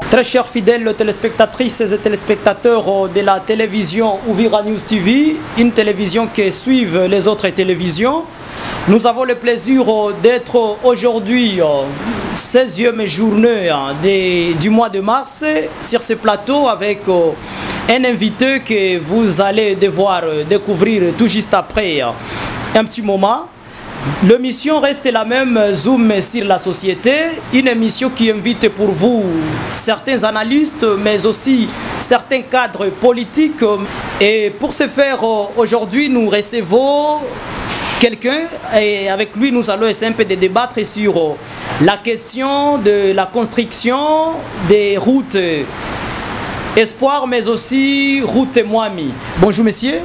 Très chers fidèles téléspectatrices et téléspectateurs de la télévision Uvira News TV, une télévision qui suit les autres télévisions, nous avons le plaisir d'être aujourd'hui 16e journée du mois de mars sur ce plateau avec un invité que vous allez devoir découvrir tout juste après un petit moment. L'émission reste la même, Zoom sur la société, une émission qui invite pour vous certains analystes, mais aussi certains cadres politiques. Et pour ce faire, aujourd'hui, nous recevons quelqu'un et avec lui, nous allons essayer un peu de débattre sur la question de la construction des routes Espoir, mais aussi route Mwami. Bonjour, messieurs.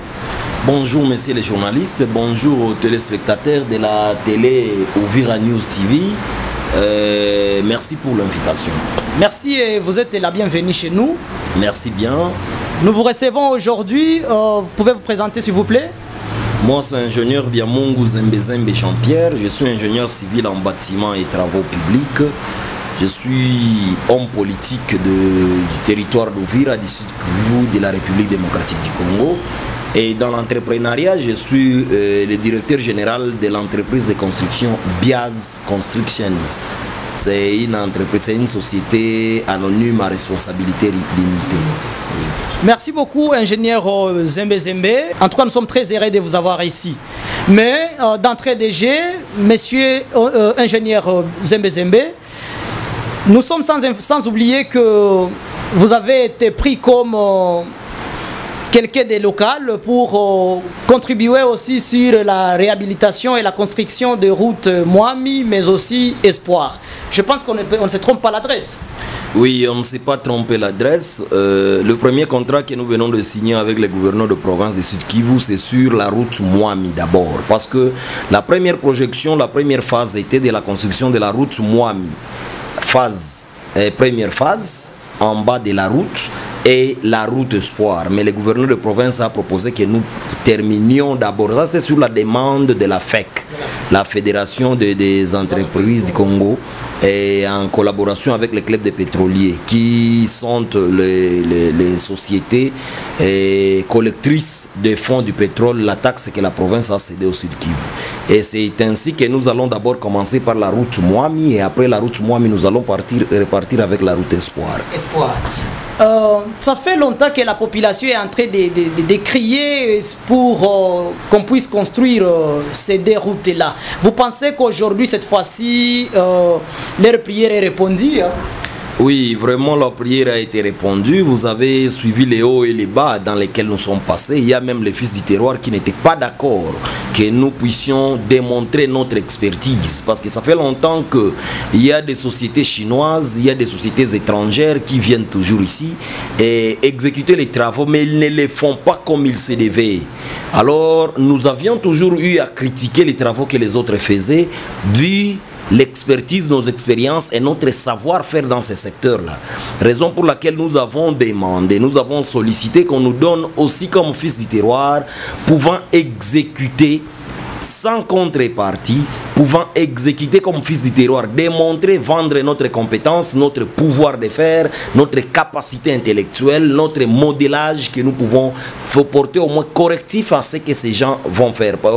Bonjour messieurs les journalistes, bonjour aux téléspectateurs de la télé Uvira News TV. Merci pour l'invitation. Merci et vous êtes la bienvenue chez nous. Merci bien. Nous vous recevons aujourd'hui. Vous pouvez vous présenter s'il vous plaît? Moi c'est ingénieur Biamungu Zembezembe Jean-Pierre. Je suis ingénieur civil en bâtiment et travaux publics. Je suis homme politique du territoire d'Uvira, du Sud Kivu, de la République démocratique du Congo. Et dans l'entrepreneuriat, je suis le directeur général de l'entreprise de construction Biaz Constructions. C'est une entreprise, c'est une société anonyme à responsabilité limitée. Merci beaucoup, ingénieur Zembezembe. En tout cas, nous sommes très heureux de vous avoir ici. Mais d'entrée de jeu, monsieur ingénieur Zembezembe, nous sommes sans oublier que vous avez été pris comme quelqu'un de local pour contribuer aussi sur la réhabilitation et la construction de routes Mwami, mais aussi Espoir. Je pense qu'on ne se trompe pas l'adresse. Oui, on ne s'est pas trompé l'adresse. Le premier contrat que nous venons de signer avec le gouverneur de province de Sud Kivu, c'est sur la route Mwami d'abord. Parce que la première projection, la première phase était de la construction de la route Mwami. Première phase, en bas de la route, et la route Espoir. Mais le gouverneur de province a proposé que nous terminions d'abord. Ça, c'est sur la demande de la FEC, la Fédération des entreprises du Congo, et en collaboration avec les clubs de pétroliers, qui sont les sociétés collectrices des fonds du pétrole, la taxe que la province a cédée au Sud Kivu. Et c'est ainsi que nous allons d'abord commencer par la route Mwami, et après la route Mwami, nous allons repartir avec la route Espoir. Ça fait longtemps que la population est en train de crier pour qu'on puisse construire ces deux routes-là. Vous pensez qu'aujourd'hui, cette fois-ci, leur prière est répondue hein? Oui, vraiment la prière a été répondue. Vous avez suivi les hauts et les bas dans lesquels nous sommes passés. Il y a même les fils du terroir qui n'étaient pas d'accord que nous puissions démontrer notre expertise. Parce que ça fait longtemps qu'il y a des sociétés chinoises, il y a des sociétés étrangères qui viennent toujours ici et exécuter les travaux, mais ils ne les font pas comme il se devait. Alors, nous avions toujours eu à critiquer les travaux que les autres faisaient, vu l'expertise, nos expériences et notre savoir-faire dans ces secteurs-là. Raison pour laquelle nous avons demandé, nous avons sollicité qu'on nous donne aussi comme fils du terroir, pouvant exécuter sans contrepartie, pouvant exécuter comme fils du terroir, démontrer, vendre notre compétence, notre pouvoir de faire, notre capacité intellectuelle, notre modélage que nous pouvons porter au moins correctif à ce que ces gens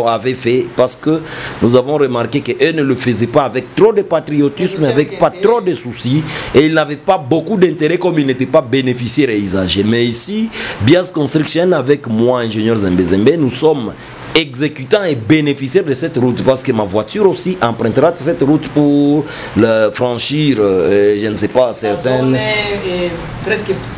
avaient fait, parce que nous avons remarqué qu'eux ne le faisaient pas avec trop de patriotisme, avec pas trop de soucis, et ils n'avaient pas beaucoup d'intérêt comme ils n'étaient pas bénéficiaires et usagers. Mais ici, Biaz Construction, avec moi, ingénieur Zembezembe, nous sommes exécutant et bénéficiaire de cette route, parce que ma voiture aussi empruntera cette route pour le franchir, je ne sais pas, certaines,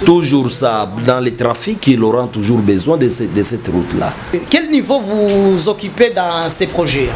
toujours ça, dans les trafics, il aura toujours besoin de cette route-là. Quel niveau vous occupez dans ces projets?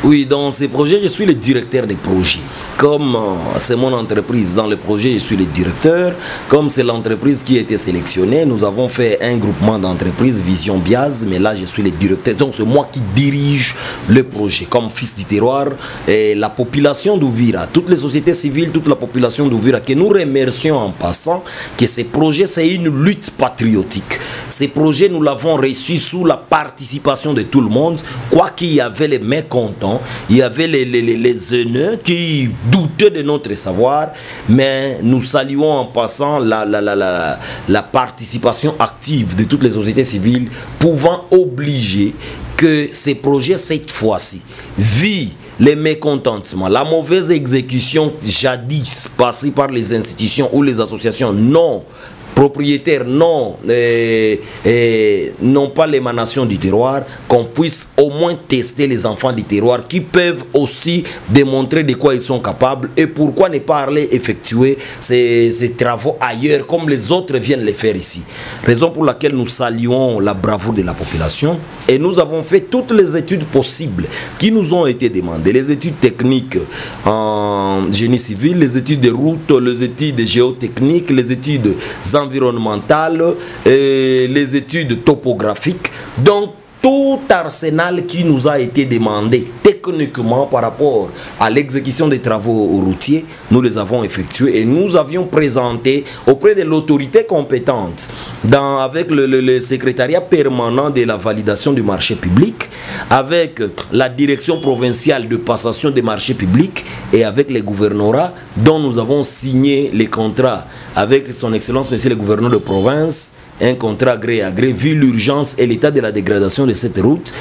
Oui, dans ces projets, je suis le directeur des projets. Comme c'est mon entreprise, dans le projet, je suis le directeur. Comme c'est l'entreprise qui a été sélectionnée, nous avons fait un groupement d'entreprises, Vision Biaz, mais là, je suis le directeur. Donc, c'est moi qui dirige le projet, comme fils du terroir. Et la population d'Uvira, toutes les sociétés civiles, toute la population d'Uvira, que nous remercions en passant, que ces projets, c'est une lutte patriotique. Ces projets, nous l'avons reçu sous la participation de tout le monde, quoi qu'il y avait les mécontents. temps, il y avait les haineux qui doutaient de notre savoir, mais nous saluons en passant la participation active de toutes les sociétés civiles pouvant obliger que ces projets, cette fois-ci, vu les mécontentements, la mauvaise exécution jadis passée par les institutions ou les associations non propriétaires, non pas l'émanation du terroir, qu'on puisse au moins tester les enfants du terroir qui peuvent aussi démontrer de quoi ils sont capables et pourquoi ne pas aller effectuer ces travaux ailleurs comme les autres viennent les faire ici. Raison pour laquelle nous saluons la bravoure de la population et nous avons fait toutes les études possibles qui nous ont été demandées, les études techniques en génie civil, les études de route, les études géotechniques, les études environnementales, les études topographiques. Donc tout arsenal qui nous a été demandé techniquement par rapport à l'exécution des travaux routiers, nous les avons effectués et nous avions présenté auprès de l'autorité compétente avec le secrétariat permanent de la validation du marché public, avec la direction provinciale de passation des marchés publics et avec les gouvernorats dont nous avons signé les contrats avec son excellence monsieur le gouverneur de province, un contrat gré à gré, vu l'urgence et l'état de la dégradation de cette route.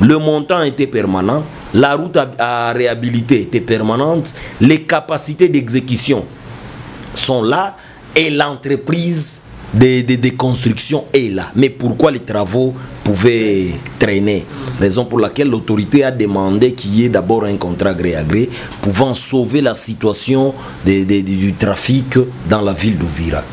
Le montant était permanent, la route à réhabiliter était permanente, les capacités d'exécution sont là et l'entreprise de construction est là. Mais pourquoi les travaux pouvaient traîner? Raison pour laquelle l'autorité a demandé qu'il y ait d'abord un contrat gré à gré pouvant sauver la situation du trafic dans la ville d'Uvira.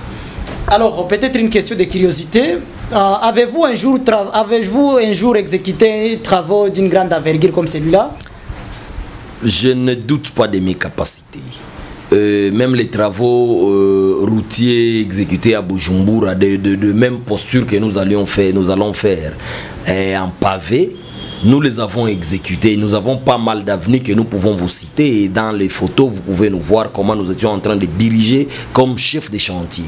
Alors, peut-être une question de curiosité. Avez-vous un jour exécuté travaux d'une grande envergure comme celui-là? Je ne doute pas de mes capacités. Même les travaux routiers exécutés à Bujumbura, de même posture que nous allons faire en pavé, nous les avons exécutés. Nous avons pas mal d'avenues que nous pouvons vous citer. Et dans les photos, vous pouvez nous voir comment nous étions en train de diriger comme chef de chantier.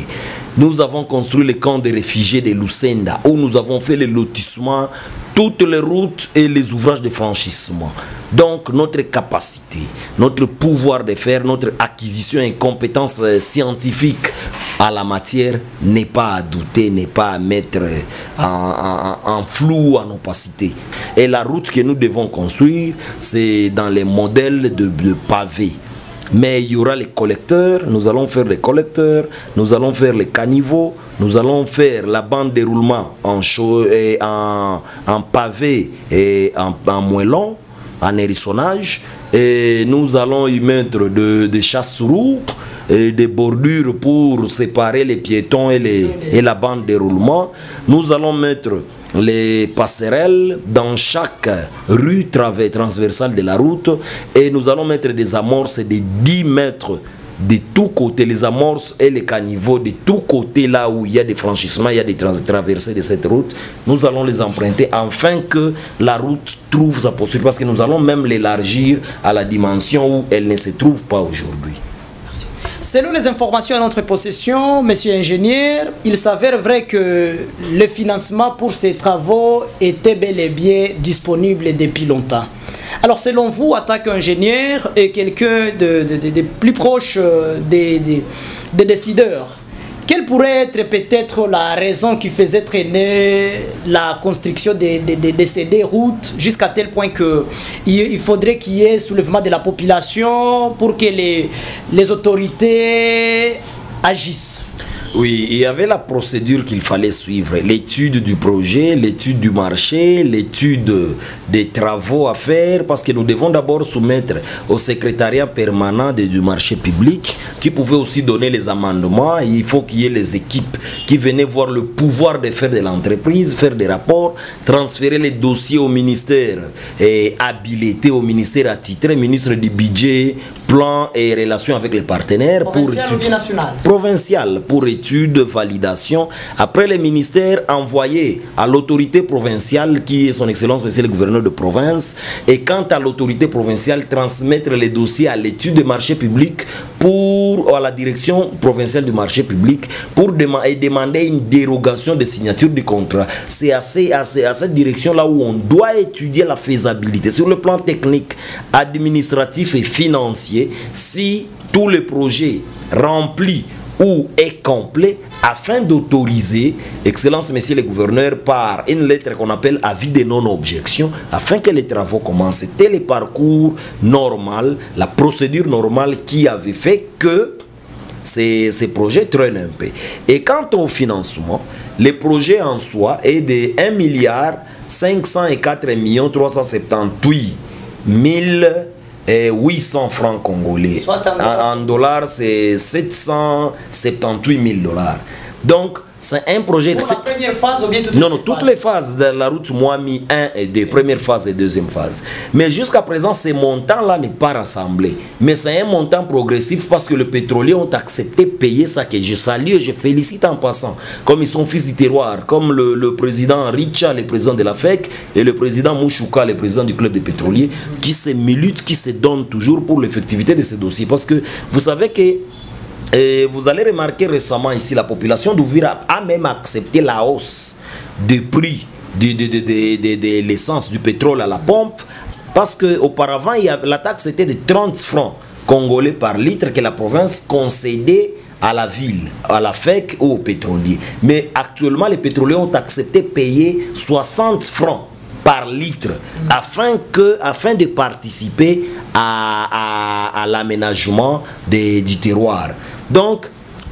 Nous avons construit le camp de réfugiés de Lucenda, où nous avons fait le lotissement, toutes les routes et les ouvrages de franchissement. Donc notre capacité, notre pouvoir de faire, notre acquisition et compétence scientifique à la matière n'est pas à douter, n'est pas à mettre en flou, en opacité. Et la route que nous devons construire, c'est dans les modèles de pavés. Mais il y aura les collecteurs, nous allons faire les collecteurs, nous allons faire les caniveaux, nous allons faire la bande de roulement en pavé et en moellon, en hérissonnage, et nous allons y mettre des chasse-roues et des bordures pour séparer les piétons et la bande de roulement. Nous allons mettre les passerelles dans chaque rue transversale de la route et nous allons mettre des amorces de 10 mètres de tous côtés, les amorces et les caniveaux de tous côtés, là où il y a des franchissements, il y a des traversées de cette route. Nous allons les emprunter afin que la route trouve sa posture, parce que nous allons même l'élargir à la dimension où elle ne se trouve pas aujourd'hui. Selon les informations à notre possession, monsieur ingénieur, il s'avère vrai que le financement pour ces travaux était bel et bien disponible depuis longtemps. Alors selon vous, en tant qu'ingénieur et quelqu'un de plus proche des décideurs, quelle pourrait être peut-être la raison qui faisait traîner la construction de ces deux routes jusqu'à tel point qu'il faudrait qu'il y ait soulèvement de la population pour que les autorités agissent? Oui, il y avait la procédure qu'il fallait suivre, l'étude du projet, l'étude du marché, l'étude des travaux à faire, parce que nous devons d'abord soumettre au secrétariat permanent du marché public, qui pouvait aussi donner les amendements. Il faut qu'il y ait les équipes qui venaient voir le pouvoir de faire de l'entreprise, faire des rapports, transférer les dossiers au ministère et habilité au ministère attitré, ministre du budget, plan et relations avec les partenaires provincial pour études, validation. Après, le ministère envoyé à l'autorité provinciale qui est son excellence monsieur le gouverneur de province, et quant à l'autorité provinciale, transmettre les dossiers à l'étude des marchés publics à la direction provinciale du marché public pour demander une dérogation de signature du contrat. C'est à cette direction là où on doit étudier la faisabilité sur le plan technique, administratif et financier, si tout le projet rempli ou est complet, afin d'autoriser, Excellence Monsieur le Gouverneur, par une lettre qu'on appelle avis de non-objection, afin que les travaux commencent. C'était le parcours normal, la procédure normale qui avait fait que ces projets traînent un peu. Et quant au financement, le projet en soi est de 1,504,378,800 francs congolais. En dollars, c'est 778 000 $. Donc, c'est un projet... Pour la première phase ou bien toutes toutes les phases de la route Mwami 1 et 2, première phase et deuxième phase. Mais jusqu'à présent, ces montants-là n'est pas rassemblé. Mais c'est un montant progressif parce que les pétroliers ont accepté de payer ça, que je salue et je félicite en passant. Comme ils sont fils du terroir, comme le président Richa, le président de la FEC, et le président Mouchouka, le président du club des pétroliers, qui se militent, qui se donnent toujours pour l'effectivité de ces dossiers. Parce que vous savez que et vous allez remarquer récemment ici, la population d'Ouvira a même accepté la hausse du prix de l'essence, du pétrole à la pompe, parce qu'auparavant, la taxe était de 30 francs congolais par litre que la province concédait à la ville, à la FEC ou aux pétroliers. Mais actuellement, les pétroliers ont accepté de payer 60 francs par litre afin de participer à l'aménagement du terroir. Donc,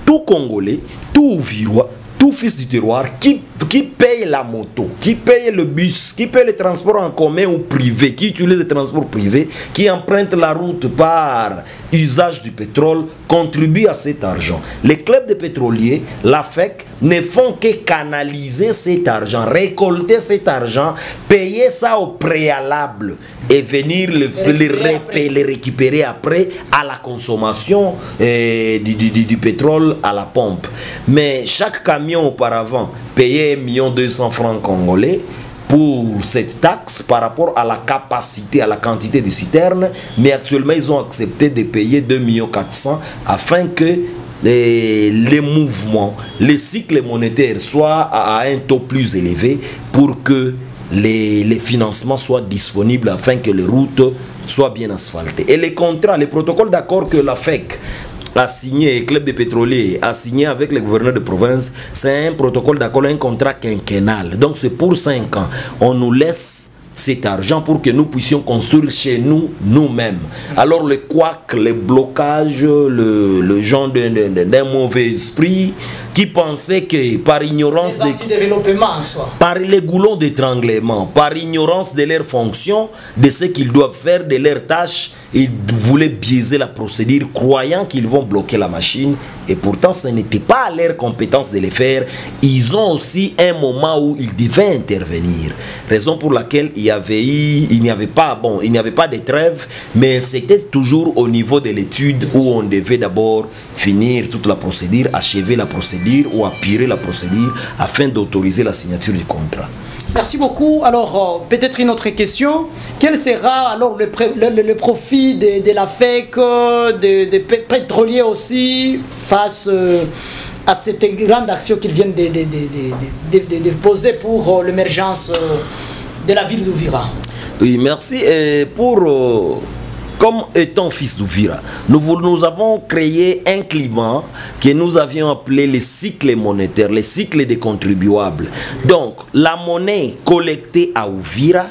tout Congolais, tout Ouvirois, tout fils du terroir qui paye la moto, qui paye le bus, qui paye le transport en commun ou privé, qui utilise le transport privé, qui emprunte la route par usage du pétrole, contribue à cet argent. Les clubs de pétroliers, la FEC, ne font que canaliser cet argent, récolter cet argent, payer ça au préalable et venir le récupérer après à la consommation du pétrole à la pompe. Mais chaque camion auparavant payait 1 200 000 francs congolais pour cette taxe par rapport à la capacité, à la quantité de citernes, mais actuellement ils ont accepté de payer 2 400 000 afin que les mouvements, les cycles monétaires soient à un taux plus élevé pour que les financements soient disponibles afin que les routes soient bien asphaltées. Et les contrats, les protocoles d'accord que la FEC a signé, le club des pétroliers a signé avec le gouverneur de province, c'est un protocole d'accord, un contrat quinquennal. Donc c'est pour 5 ans. On nous laisse cet argent pour que nous puissions construire chez nous, nous-mêmes. Alors le couac, le blocage, le genre d'un mauvais esprit qui pensait que par ignorance par les goulons d'étranglement, par ignorance de leurs fonctions, de ce qu'ils doivent faire, de leurs tâches, ils voulaient biaiser la procédure, croyant qu'ils vont bloquer la machine. Et pourtant, ce n'était pas à leur compétence de le faire. Ils ont aussi un moment où ils devaient intervenir. Raison pour laquelle il n'y avait pas de trêve, mais c'était toujours au niveau de l'étude où on devait d'abord finir toute la procédure, achever la procédure ou appuyer la procédure afin d'autoriser la signature du contrat. Merci beaucoup. Alors, peut-être une autre question. Quel sera alors le profit de la FEC, des pétroliers aussi, face à cette grande action qu'ils viennent de poser pour l'émergence de la ville d'Ouvira? Oui, merci. Comme étant fils d'Ouvira, nous avons créé un climat que nous avions appelé le cycle monétaire, le cycle des contribuables. Donc, la monnaie collectée à Ouvira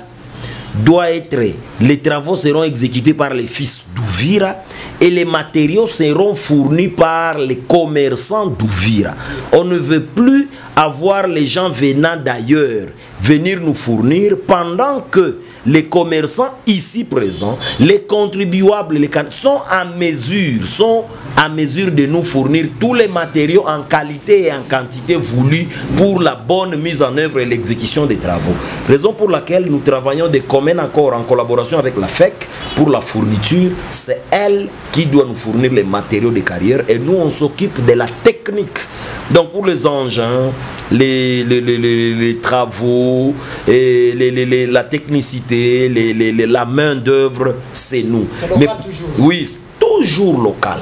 doit être, les travaux seront exécutés par les fils d'Ouvira et les matériaux seront fournis par les commerçants d'Ouvira. On ne veut plus avoir les gens venant d'ailleurs venir nous fournir, pendant que les commerçants ici présents, les contribuables, sont à mesure de nous fournir tous les matériaux en qualité et en quantité voulue pour la bonne mise en œuvre et l'exécution des travaux. Raison pour laquelle nous travaillons de commun accord en collaboration avec la FEC pour la fourniture. C'est elle qui doit nous fournir les matériaux de carrière et nous on s'occupe de la technique. Donc pour les engins, les travaux, et la technicité, la main d'œuvre, c'est nous. C'est local toujours. Oui, toujours local.